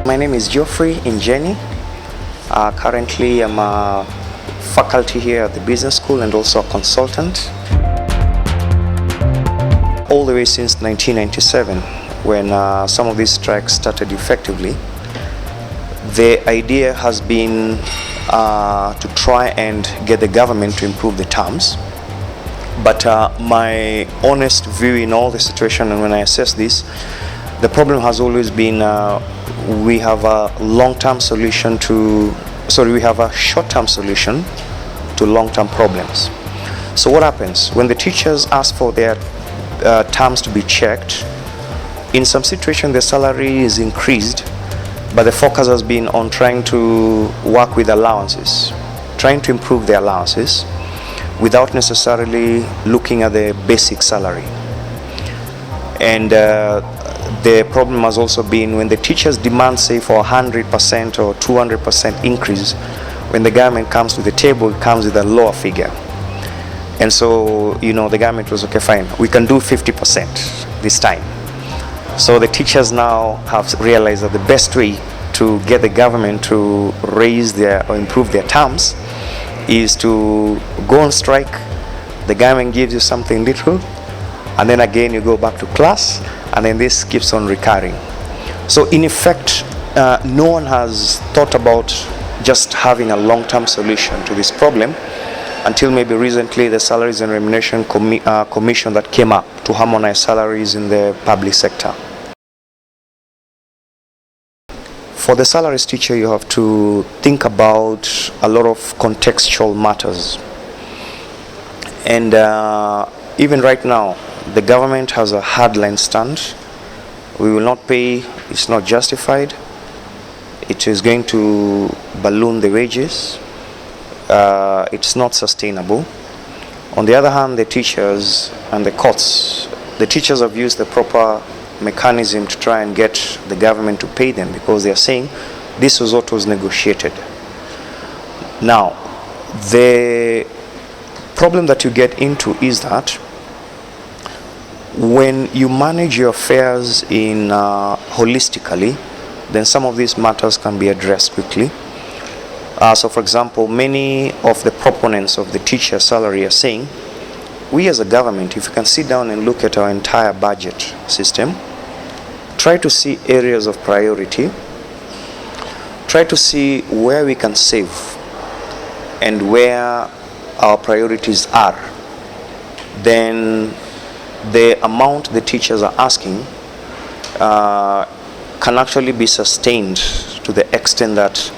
My name is Geoffrey Injeni. Currently, I'm a faculty here at the business school and also a consultant. All the way since 1997, when some of these strikes started effectively, the idea has been to try and get the government to improve the terms. But my honest view in all the situation, and when I assess this, the problem has always been we have a long-term solution to, we have a short-term solution to long-term problems. So what happens when the teachers ask for their terms to be checked? In some situation, the salary is increased, but the focus has been on trying to work with allowances, trying to improve the allowances without necessarily looking at the basic salary. And the problem has also been when the teachers demand, say, for 100% or 200% increase, when the government comes to the table, it comes with a lower figure. And so, the government was, okay, fine, we can do 50% this time. So the teachers now have realized that the best way to get the government to raise or improve their terms is to go on strike. The government gives you something little, and then again you go back to class, and then this keeps on recurring. So in effect, no one has thought about just having a long-term solution to this problem until maybe recently the Salaries and Remuneration Commission that came up to harmonize salaries in the public sector. For the salaries teacher, you have to think about a lot of contextual matters. And even right now, the government has a hardline stand. We will not pay, it's not justified. It is going to balloon the wages. It's not sustainable. On the other hand, the teachers and the courts, the teachers have used the proper mechanism to try and get the government to pay them, because they are saying this was what was negotiated. Now, the problem that you get into is that when you manage your affairs in holistically, then some of these matters can be addressed quickly. So for example, many of the proponents of the teacher salary are saying, we as a government, if you can sit down and look at our entire budget system, try to see areas of priority, try to see where we can save and where our priorities are, then the amount the teachers are asking can actually be sustained to the extent that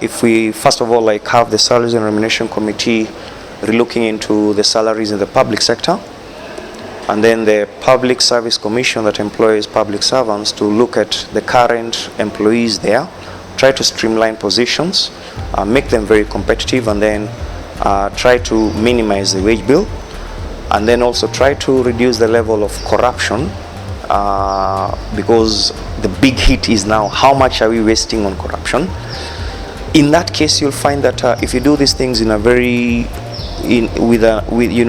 if we first of all have the Salaries and Remuneration Committee relooking into the salaries in the public sector, and then the Public Service Commission that employs public servants to look at the current employees there, try to streamline positions, make them very competitive, and then try to minimize the wage bill, and then also try to reduce the level of corruption, because the big hit is now how much are we wasting on corruption. In that case, you'll find that if you do these things in a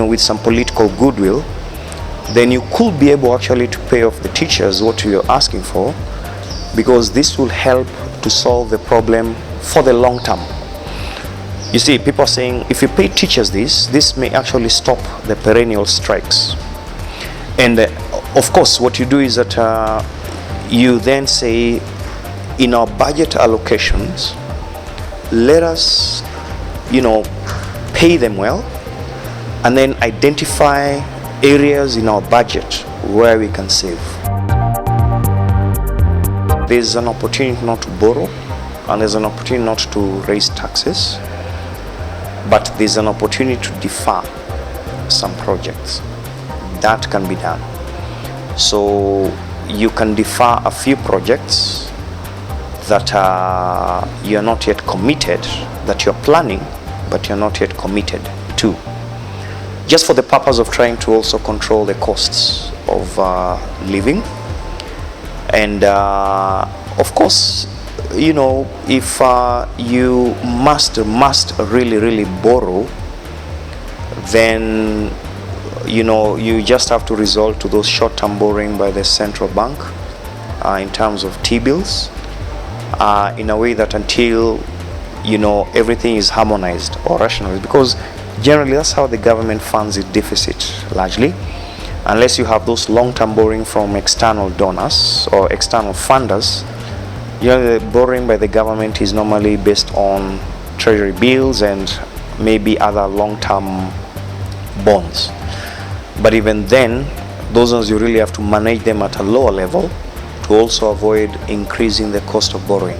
with some political goodwill, then you could be able actually to pay off the teachers what you're asking for, because this will help to solve the problem for the long term. You see, people are saying if you pay teachers this may actually stop the perennial strikes. And of course, what you do is that you then say, in our budget allocations, let us, pay them well, and then identify areas in our budget where we can save. There's an opportunity not to borrow, and there's an opportunity not to raise taxes, but there's an opportunity to defer some projects. That can be done. So you can defer a few projects that you're not yet committed, that you're planning, but you're not yet committed to, just for the purpose of trying to also control the costs of living. And of course, if you must really borrow, then you just have to resort to those short-term borrowing by the central bank in terms of T-bills. in a way that until everything is harmonized or rationalized, because generally that's how the government funds its deficit largely, unless you have those long-term borrowing from external donors or external funders. The borrowing by the government is normally based on treasury bills and maybe other long-term bonds. But even then, those ones you really have to manage them at a lower level to also avoid increasing the cost of borrowing.